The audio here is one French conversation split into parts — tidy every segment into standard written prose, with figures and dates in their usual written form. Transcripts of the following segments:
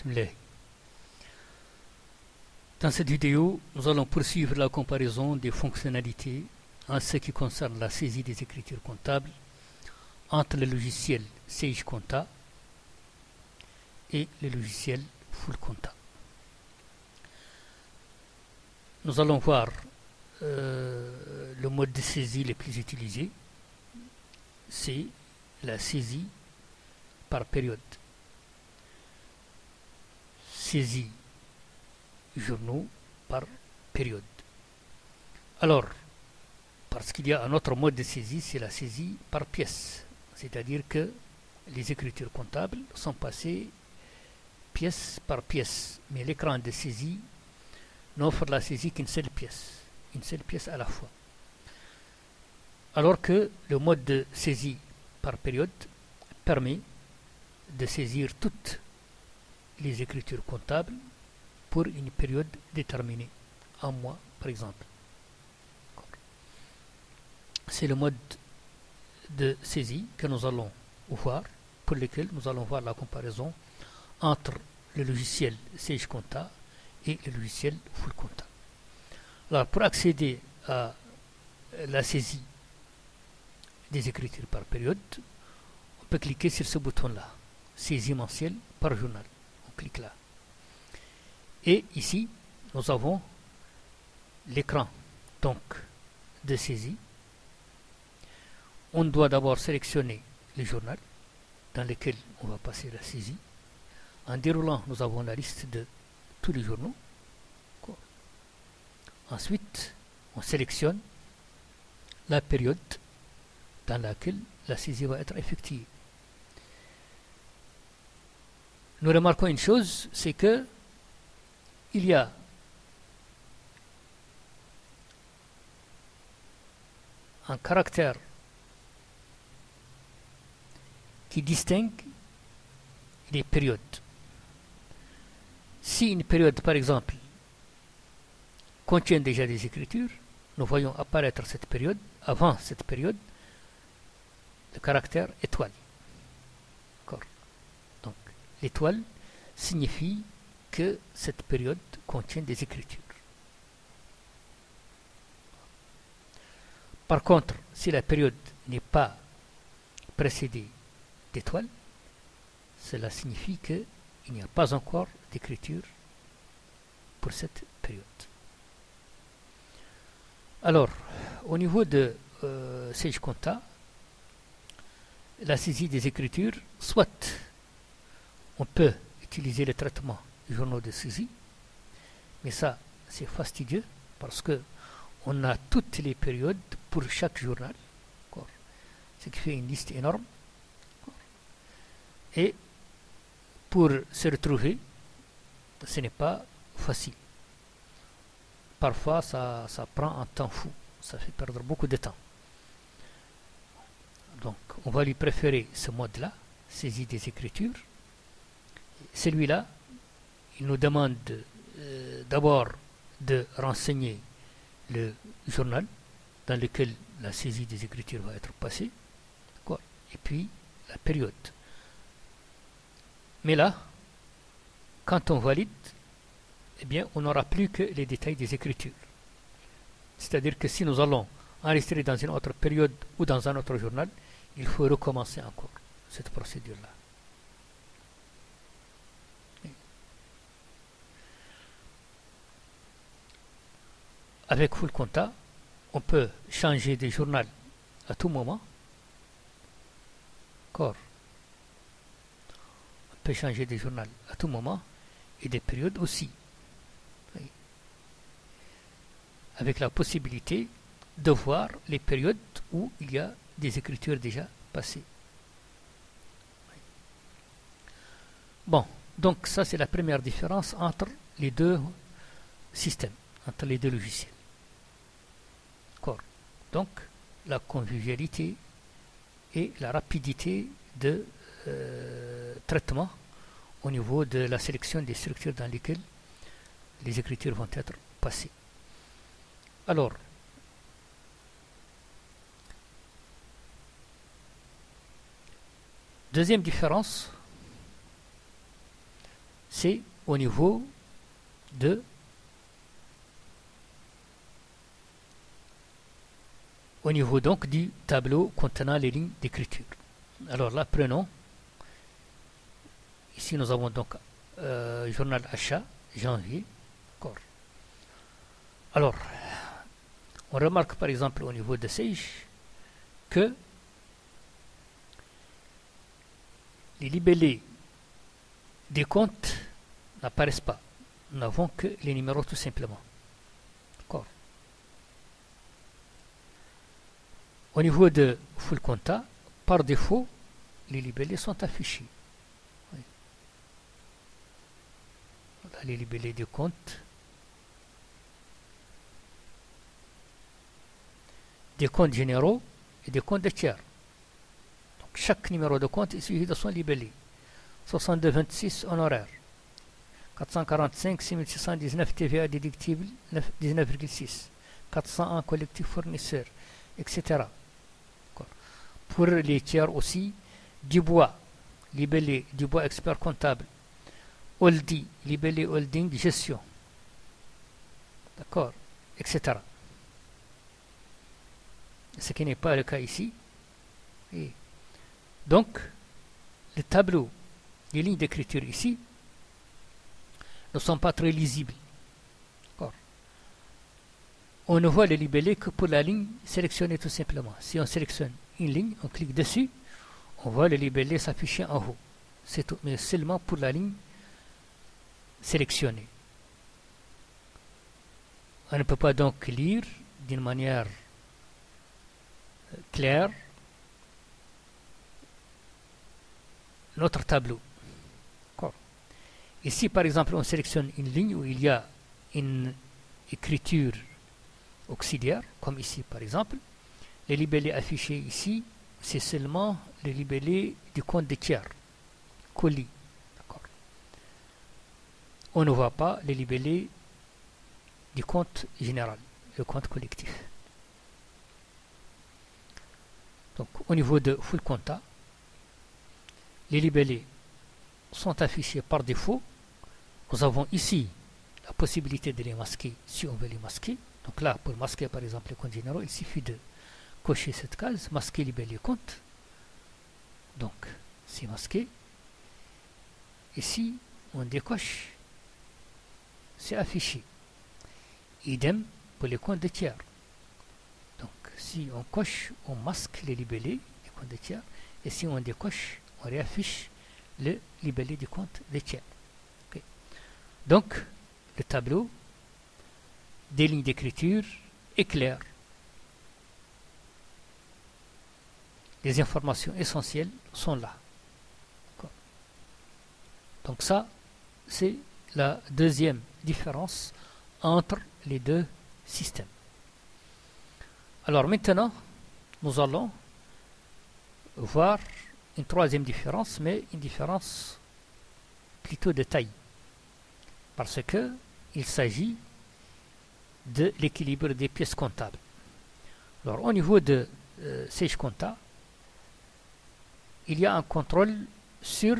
Bismillah. Dans cette vidéo, nous allons poursuivre la comparaison des fonctionnalités en ce qui concerne la saisie des écritures comptables entre le logiciel Sage Compta et le logiciel Full Compta. Nous allons voir le mode de saisie le plus utilisé, c'est la saisie par période. Saisie journaux par période. Alors, parce qu'il y a un autre mode de saisie, c'est la saisie par pièce. C'est-à-dire que les écritures comptables sont passées pièce par pièce, mais l'écran de saisie n'offre la saisie qu'une seule pièce à la fois. Alors que le mode de saisie par période permet de saisir toutes les écritures comptables pour une période déterminée, un mois par exemple. C'est le mode de saisie que nous allons voir, pour lequel nous allons voir la comparaison entre le logiciel Sage Compta et le logiciel Full Compta. Alors, pour accéder à la saisie des écritures par période, on peut cliquer sur ce bouton-là, saisie mensuelle par journal. On clique là. Et ici, nous avons l'écran donc de saisie. On doit d'abord sélectionner le journal dans lequel on va passer la saisie. En déroulant, nous avons la liste de tous les journaux. Ensuite, on sélectionne la période dans laquelle la saisie va être effectuée. Nous remarquons une chose, c'est que il y a un caractère qui distingue les périodes. Si une période, par exemple, contient déjà des écritures, nous voyons apparaître cette période, avant cette période, le caractère étoile. Donc, l'étoile signifie que cette période contient des écritures. Par contre, si la période n'est pas précédée d'étoiles, cela signifie qu'il n'y a pas encore d'écriture pour cette période. Alors, au niveau de Sage Compta, la saisie des écritures, soit on peut utiliser le traitement journaux de saisie, mais ça c'est fastidieux parce que on a toutes les périodes pour chaque journal, ce qui fait une liste énorme, et pour se retrouver ce n'est pas facile. Parfois ça prend un temps fou, ça fait perdre beaucoup de temps. Donc on va lui préférer ce mode là, saisie des écritures. Celui-là, il nous demande d'abord de renseigner le journal dans lequel la saisie des écritures va être passée, et puis la période. Mais là, quand on valide, eh bien, on n'aura plus que les détails des écritures. C'est-à-dire que si nous allons enregistrer dans une autre période ou dans un autre journal, il faut recommencer encore cette procédure-là. Avec Full Compta, on peut changer de journal à tout moment. On peut changer de journal à tout moment et des périodes aussi. Avec la possibilité de voir les périodes où il y a des écritures déjà passées. Bon, donc ça c'est la première différence entre les deux systèmes, entre les deux logiciels. Donc, la convivialité et la rapidité de traitement au niveau de la sélection des structures dans lesquelles les écritures vont être passées. Alors, deuxième différence, c'est au niveau donc du tableau contenant les lignes d'écriture. Alors là, prenons. Ici, nous avons donc journal achat, janvier. D'accord. Alors, on remarque par exemple au niveau de Sage que les libellés des comptes n'apparaissent pas. Nous n'avons que les numéros tout simplement. D'accord. Au niveau de full compta, par défaut, les libellés sont affichés. Oui. Voilà les libellés des comptes. Des comptes généraux et des comptes de tiers. Donc chaque numéro de compte est suivi de son libellé. 6226 honoraires. 445 6619 TVA déductible 19,6. 401 collectif fournisseur, etc. Pour les tiers aussi, Dubois, libellé Dubois expert comptable. Holdi, libellé holding gestion. D'accord, etc. Ce qui n'est pas le cas ici. Et donc, le tableau, les lignes d'écriture ici, ne sont pas très lisibles. On ne voit les libellés que pour la ligne sélectionnée tout simplement. Si on sélectionne une ligne, on clique dessus, on voit le libellé s'afficher en haut. C'est tout, mais seulement pour la ligne sélectionnée. On ne peut pas donc lire d'une manière claire notre tableau. Ici, par exemple, on sélectionne une ligne où il y a une écriture auxiliaire, comme ici par exemple. Les libellés affichés ici, c'est seulement les libellés du compte de tiers, colis. On ne voit pas les libellés du compte général, le compte collectif. Donc au niveau de full compta, les libellés sont affichés par défaut. Nous avons ici la possibilité de les masquer si on veut les masquer. Donc là, pour masquer par exemple les comptes généraux, il suffit de cocher cette case, masquer libellé compte. Donc, c'est masqué. Ici, on décoche, c'est affiché. Idem pour les comptes de tiers. Donc, si on coche, on masque les libellés du compte de tiers. Et si on décoche, on réaffiche le libellé du compte de tiers. Okay. Donc, le tableau des lignes d'écriture est clair. Les informations essentielles sont là. Donc ça, c'est la deuxième différence entre les deux systèmes. Alors maintenant, nous allons voir une troisième différence, mais une différence plutôt de taille. Parce que il s'agit de l'équilibre des pièces comptables. Alors au niveau de Sage Compta, il y a un contrôle sur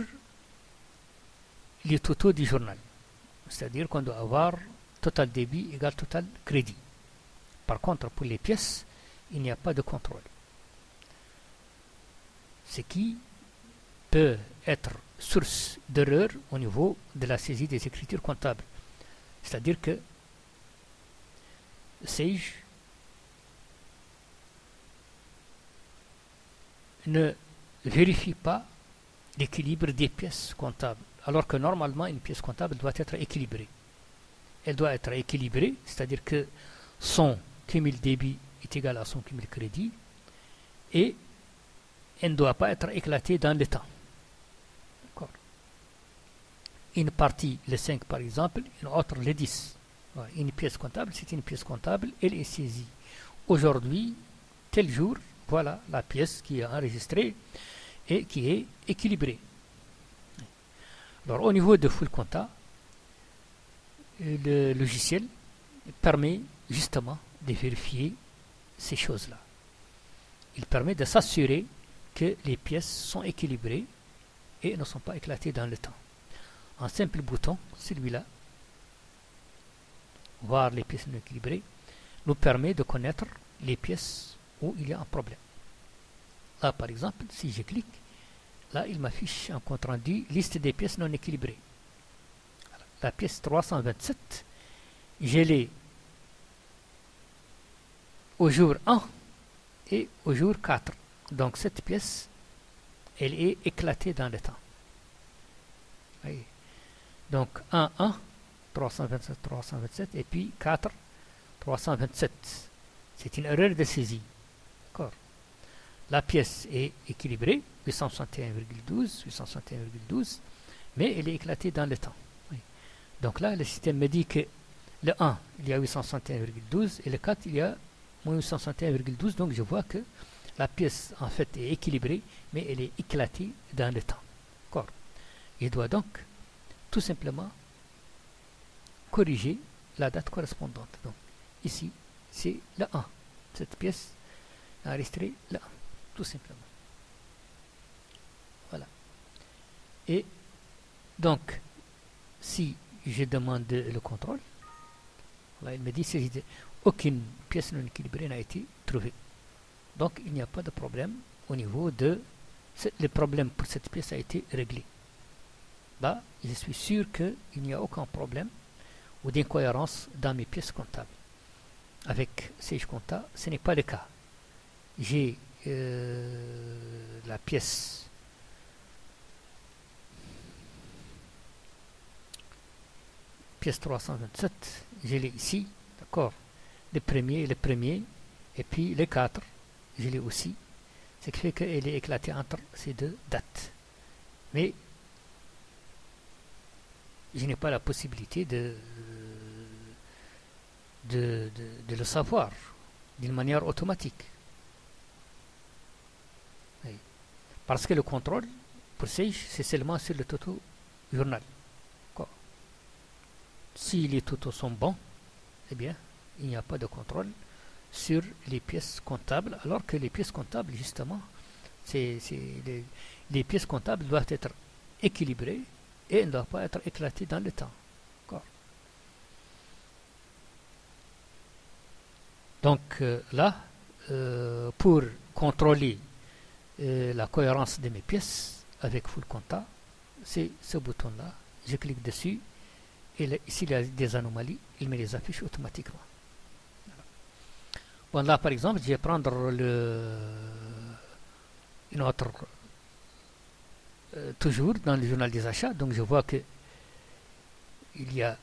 les totaux du journal. C'est-à-dire qu'on doit avoir total débit égale total crédit. Par contre, pour les pièces, il n'y a pas de contrôle. Ce qui peut être source d'erreur au niveau de la saisie des écritures comptables. C'est-à-dire que Sage ne vérifie pas l'équilibre des pièces comptables, alors que normalement une pièce comptable doit être équilibrée. Elle doit être équilibrée, c'est-à-dire que son cumul débit est égal à son cumul crédit et elle ne doit pas être éclatée dans le temps. Une partie, le 5 par exemple, une autre, le 10. Voilà. Une pièce comptable, c'est une pièce comptable, elle est saisie. Aujourd'hui, tel jour, voilà la pièce qui est enregistrée et qui est équilibrée. Alors au niveau de full compta, le logiciel permet justement de vérifier ces choses-là. Il permet de s'assurer que les pièces sont équilibrées et ne sont pas éclatées dans le temps. un simple bouton, celui-là, voir les pièces non équilibrées, nous permet de connaître les pièces où il y a un problème. Là, par exemple, si je clique, là, il m'affiche un compte rendu, liste des pièces non équilibrées. La pièce 327, je l'ai au jour 1 et au jour 4. Donc, cette pièce, elle est éclatée dans le temps. Oui. Donc, 1, 1, 327, 327, et puis 4, 327. C'est une erreur de saisie. D'accord. La pièce est équilibrée, 861,12, 861,12, mais elle est éclatée dans le temps. Oui. Donc là, le système me dit que le 1, il y a 861,12 et le 4, il y a moins 861,12. Donc je vois que la pièce, en fait, est équilibrée, mais elle est éclatée dans le temps. D'accord. Je dois donc tout simplement corriger la date correspondante. Donc ici, c'est le 1. Cette pièce enregistrée le 1. Tout simplement. Voilà. Et donc, si je demande le contrôle, voilà, il me dit aucune pièce non équilibrée n'a été trouvée. Donc, il n'y a pas de problème au niveau de... Le problème pour cette pièce a été réglé. Là, je suis sûr qu'il n'y a aucun problème ou d'incohérence dans mes pièces comptables. Avec Sage Compta, ce n'est pas le cas. J'ai la pièce pièce 327, je l'ai ici, d'accord, le premier, et puis les 4, je l'ai aussi, ce qui fait qu'elle est éclatée entre ces deux dates. Mais je n'ai pas la possibilité de le savoir d'une manière automatique. Oui. Parce que le contrôle, pour Sage, c'est seulement sur le toto journal. Si les totaux sont bons, eh bien, il n'y a pas de contrôle sur les pièces comptables, alors que les pièces comptables, justement, les pièces comptables doivent être équilibrées et ne doivent pas être éclatées dans le temps. Donc là, pour contrôler la cohérence de mes pièces avec Full Compta, c'est ce bouton-là. Je clique dessus et s'il y a des anomalies, il me les affiche automatiquement. Bon, là, par exemple, je vais prendre une autre, toujours dans le journal des achats. Donc, je vois que il y a,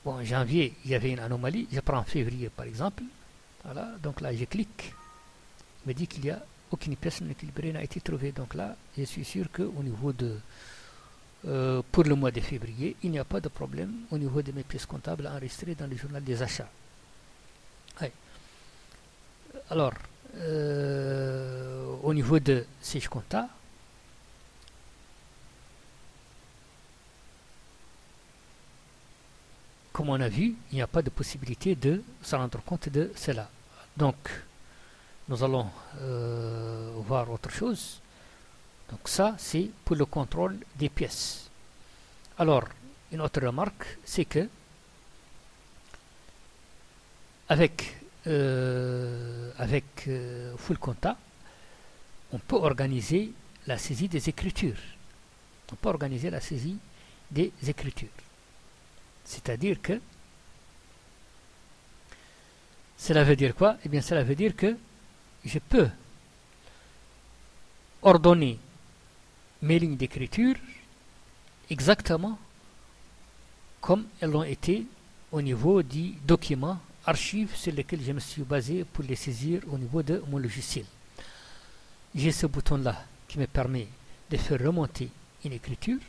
bon, en janvier, il y avait une anomalie. Je prends février, par exemple. Voilà, donc là, je clique. Il me dit qu'il n'y a aucune pièce non équilibrée n'a été trouvée. Donc là, je suis sûr qu'au niveau de pour le mois de février, il n'y a pas de problème au niveau de mes pièces comptables enregistrées dans le journal des achats. Oui. Alors, au niveau de Sage Compta, comme on a vu, il n'y a pas de possibilité de se rendre compte de cela. Donc, nous allons voir autre chose. Donc ça, c'est pour le contrôle des pièces. Alors, une autre remarque, c'est que avec Full Compta, on peut organiser la saisie des écritures. On peut organiser la saisie des écritures. C'est-à-dire que cela veut dire quoi? Eh bien, cela veut dire que je peux ordonner mes lignes d'écriture exactement comme elles ont été au niveau du document archive sur lequel je me suis basé pour les saisir au niveau de mon logiciel. J'ai ce bouton-là qui me permet de faire remonter une écriture.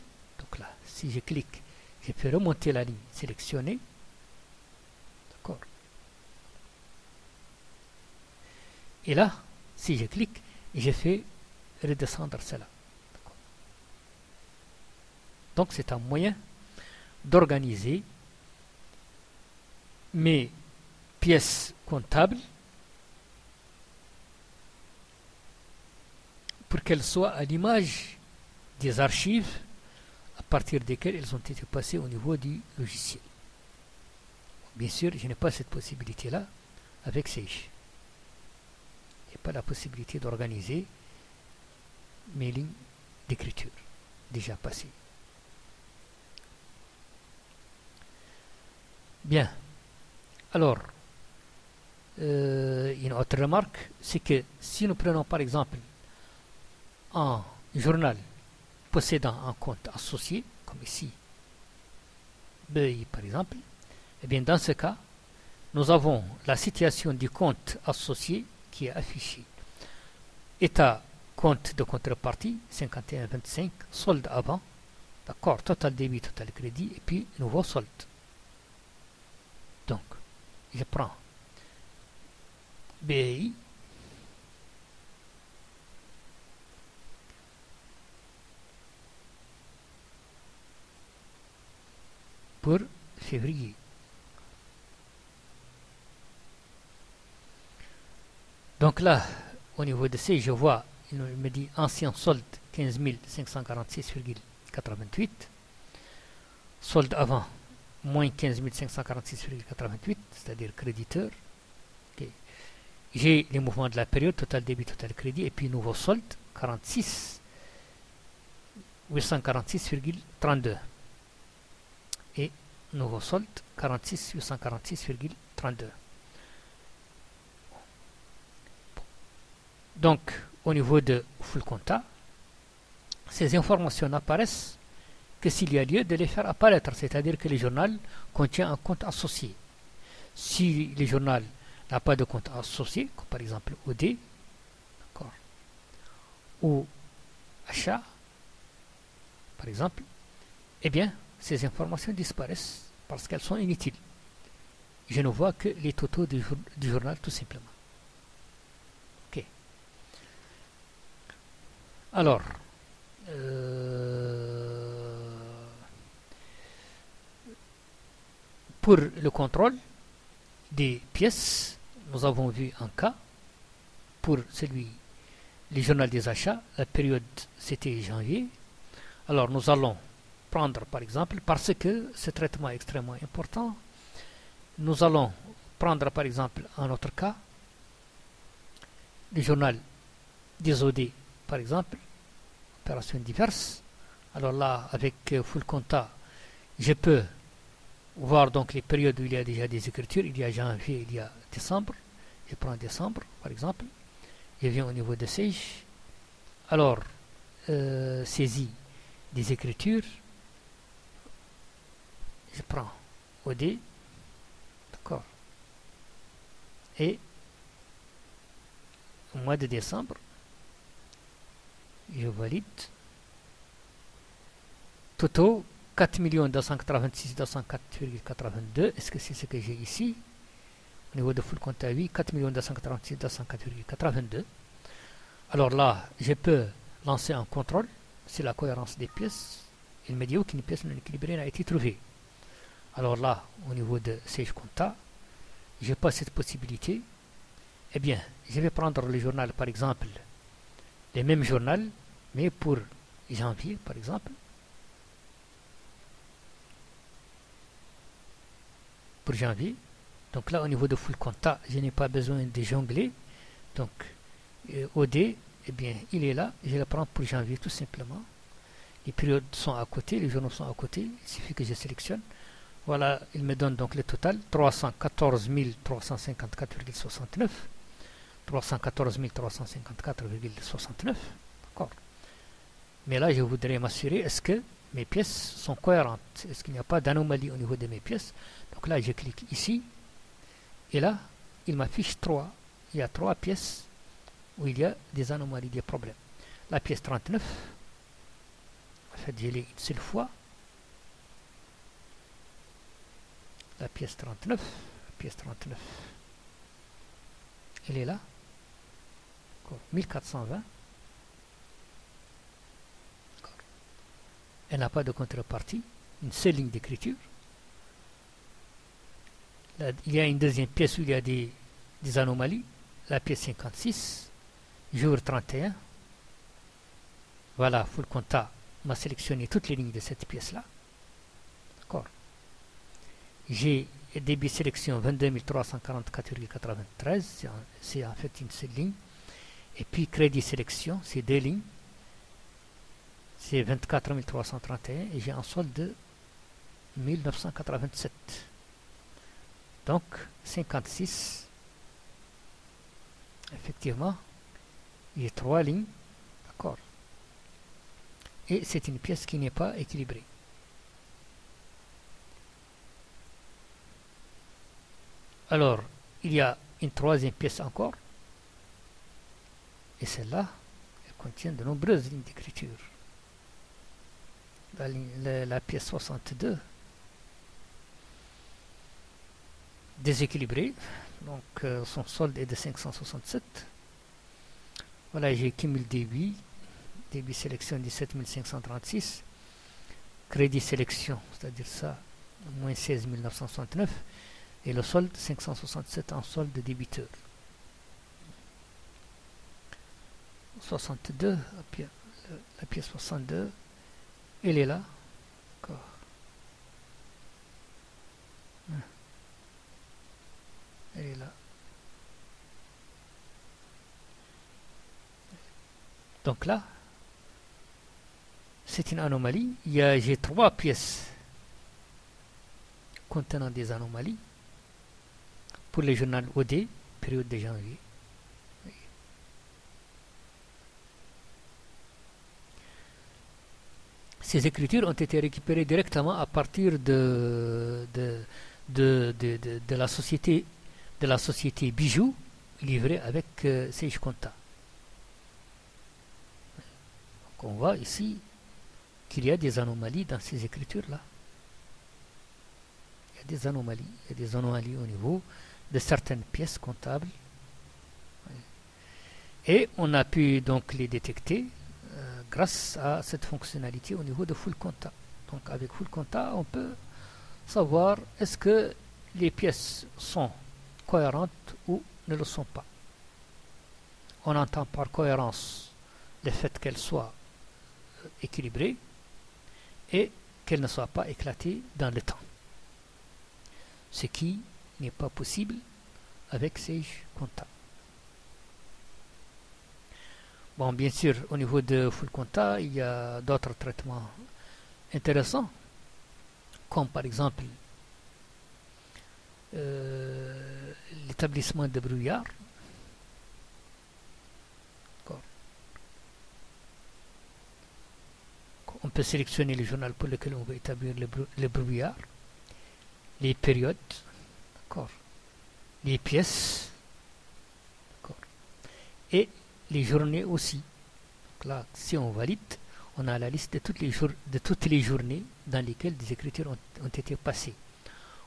Donc là, si je clique, je fais remonter la ligne sélectionnée. D'accord. Et là, si je clique, je fais redescendre cela. Donc c'est un moyen d'organiser mes pièces comptables pour qu'elles soient à l'image des archives partir desquelles elles ont été passées au niveau du logiciel. Bien sûr, je n'ai pas cette possibilité-là avec Sage. Je n'ai pas la possibilité d'organiser mes lignes d'écriture déjà passées. Bien. Alors, une autre remarque, c'est que si nous prenons par exemple un journal possédant un compte associé, comme ici, BI par exemple, et bien dans ce cas, nous avons la situation du compte associé qui est affichée. État compte de contrepartie 51,25, solde avant, d'accord, total débit, total crédit, et puis nouveau solde. Donc, je prends BI, pour février. Donc là, au niveau de C, je vois, il me dit ancien solde 15 546,88, solde avant moins 15 546,88, c'est-à-dire créditeur. Okay. J'ai les mouvements de la période, total débit, total crédit, et puis nouveau solde 46 846,32 et nouveau solde 46 846,32. Donc, au niveau de full compta, ces informations n'apparaissent que s'il y a lieu de les faire apparaître, c'est-à-dire que le journal contient un compte associé. Si le journal n'a pas de compte associé, comme par exemple OD, ou achat, par exemple, eh bien, ces informations disparaissent parce qu'elles sont inutiles. Je ne vois que les totaux du journal, tout simplement. Ok. Alors, pour le contrôle des pièces, nous avons vu un cas pour le journal des achats, la période c'était janvier. Alors nous allons prendre par exemple, parce que ce traitement est extrêmement important, nous allons prendre par exemple un autre cas, le journal des OD par exemple, opérations diverses. Alors là, avec full compta, je peux voir donc les périodes où il y a déjà des écritures. Il y a janvier, il y a décembre. Je prends décembre par exemple. Je viens au niveau de Sage. Alors, saisie des écritures. Je prends OD. D'accord. Et au mois de décembre, je valide. Totaux 4 286 204,82. Est-ce que c'est ce que j'ai ici? Au niveau de full compta, oui, 4 286 204,82. Alors là, je peux lancer un contrôle sur la cohérence des pièces. Il me dit qu'une pièce non équilibrée n'a été trouvée. Alors là, au niveau de Sage Compta, je n'ai pas cette possibilité. Eh bien, je vais prendre le journal, par exemple, le même journal, mais pour janvier, par exemple. Pour janvier. Donc là, au niveau de full compta, je n'ai pas besoin de jongler. Donc, OD, eh bien, il est là. Je le prends pour janvier, tout simplement. Les périodes sont à côté, les journaux sont à côté. Il suffit que je sélectionne. Voilà, il me donne donc le total, 314 354,69. 314 354,69. D'accord. Mais là, je voudrais m'assurer, est-ce que mes pièces sont cohérentes? Est-ce qu'il n'y a pas d'anomalie au niveau de mes pièces? Donc là, je clique ici. Et là, il m'affiche 3. Il y a 3 pièces où il y a des anomalies, des problèmes. La pièce 39, en fait, je l'ai une seule fois. La pièce 39, elle est là. 1420. Elle n'a pas de contrepartie, une seule ligne d'écriture. Il y a une deuxième pièce où il y a des anomalies. La pièce 56, jour 31. Voilà, full compta m'a sélectionné toutes les lignes de cette pièce-là. D'accord. J'ai débit sélection 22 344,93, c'est en fait une seule ligne. Et puis crédit sélection, c'est deux lignes. C'est 24 331 et j'ai un solde de 1987. Donc 56. Effectivement, il y a trois lignes. D'accord. Et c'est une pièce qui n'est pas équilibrée. Alors, il y a une troisième pièce encore. Et celle-là, elle contient de nombreuses lignes d'écriture. La pièce 62, déséquilibrée. Donc, son solde est de 567. Voilà, j'ai cumul débit. Débit sélection 17 536. Crédit sélection, c'est-à-dire ça, moins 16 969. Et le solde, 567 en solde de débiteur. 62, la pièce 62, elle est là. D'accord. Elle est là. Donc là, c'est une anomalie. J'ai trois pièces contenant des anomalies pour le journal OD, période de janvier. Ces écritures ont été récupérées directement à partir de la société Bijou livrée avec Sage Conta. Donc on voit ici qu'il y a des anomalies dans ces écritures-là. Il y a des anomalies au niveau de certaines pièces comptables. Et on a pu donc les détecter grâce à cette fonctionnalité au niveau de Full Conta. Donc avec Full Conta, on peut savoir est-ce que les pièces sont cohérentes ou ne le sont pas. On entend par cohérence le fait qu'elles soient équilibrées et qu'elles ne soient pas éclatées dans le temps. Ce qui n'est pas possible avec Sage Conta. Bon, bien sûr, au niveau de Full Conta, il y a d'autres traitements intéressants, comme par exemple l'établissement de brouillard. On peut sélectionner le journal pour lequel on veut établir le brouillard, les périodes, les pièces, et les journées aussi. Donc là, si on valide, on a la liste de toutes les journées dans lesquelles des écritures ont été passées.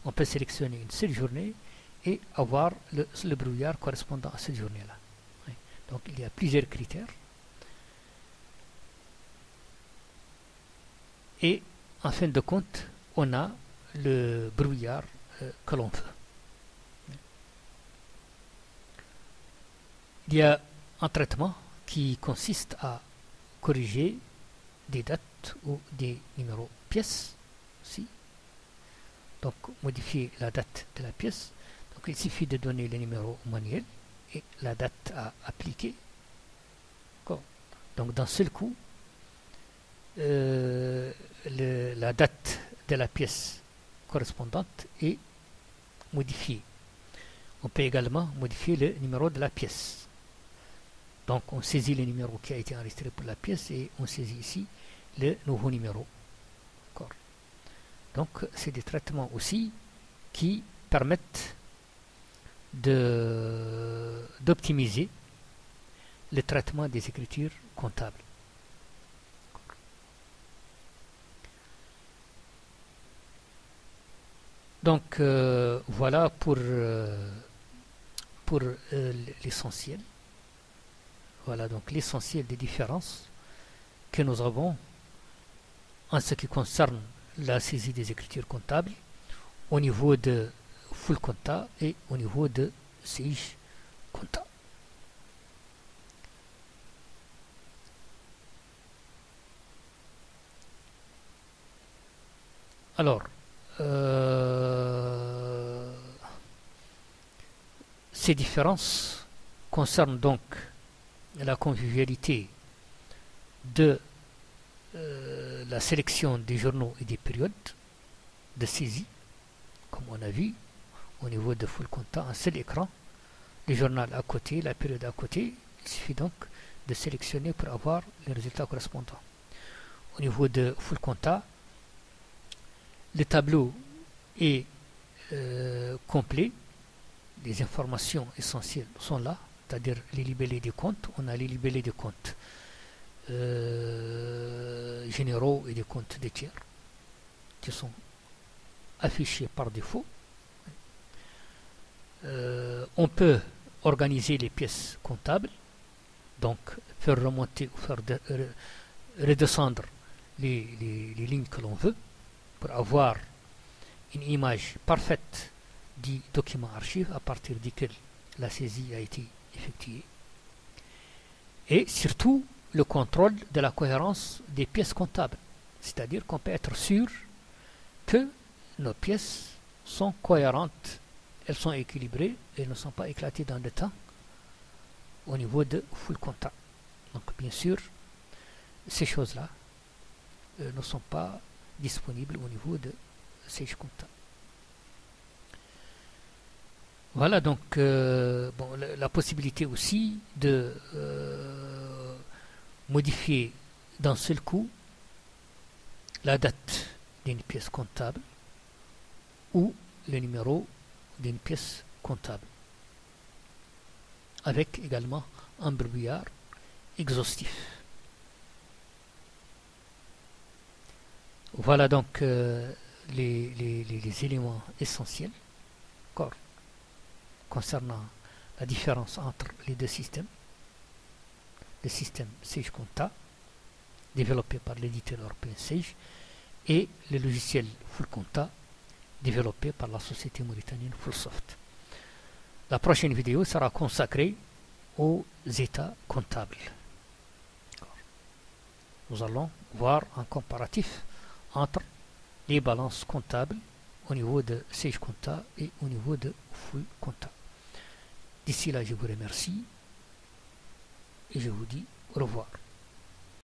On peut sélectionner une seule journée et avoir le brouillard correspondant à cette journée-là. Donc il y a plusieurs critères. Et en fin de compte, on a le brouillard que l'on veut. Il y a un traitement qui consiste à corriger des dates ou des numéros pièces aussi. Donc modifier la date de la pièce. Donc il suffit de donner le numéro manuel et la date à appliquer. Donc d'un seul coup, la date de la pièce correspondante est modifiée. On peut également modifier le numéro de la pièce. Donc on saisit le numéro qui a été enregistré pour la pièce et on saisit ici le nouveau numéro. Donc c'est des traitements aussi qui permettent d'optimiser le traitement des écritures comptables. Donc voilà pour l'essentiel. Voilà donc l'essentiel des différences que nous avons en ce qui concerne la saisie des écritures comptables au niveau de Full Conta et au niveau de Sage Conta. Alors, ces différences concernent donc la convivialité de la sélection des journaux et des périodes de saisie, comme on a vu au niveau de full contact, un seul écran, le journal à côté, la période à côté. Il suffit donc de sélectionner pour avoir les résultats correspondants. Au niveau de full contact, le tableau est complet, les informations essentielles sont là, c'est-à-dire les libellés des comptes. On a les libellés des comptes généraux et des comptes des tiers qui sont affichés par défaut. On peut organiser les pièces comptables, donc faire remonter ou faire redescendre les lignes que l'on veut pour avoir une image parfaite du document archive à partir duquel la saisie a été effectuée. Et surtout le contrôle de la cohérence des pièces comptables, c'est-à-dire qu'on peut être sûr que nos pièces sont cohérentes, elles sont équilibrées et ne sont pas éclatées dans le temps au niveau de full contact. Donc bien sûr, ces choses-là ne sont pas disponibles au niveau de Sage Contact. Voilà donc bon, la possibilité aussi de modifier d'un seul coup la date d'une pièce comptable ou le numéro d'une pièce comptable, avec également un brouillard exhaustif. Voilà donc les éléments essentiels concernant la différence entre les deux systèmes. Le système Sage Contact, développé par l'éditeur européen Sage, et le logiciel Full Contact, développé par la société mauritanienne Fullsoft. La prochaine vidéo sera consacrée aux états comptables. Nous allons voir un comparatif entre les balances comptables au niveau de Sage Contact et au niveau de Full Contact. D'ici là, je vous remercie et je vous dis au revoir.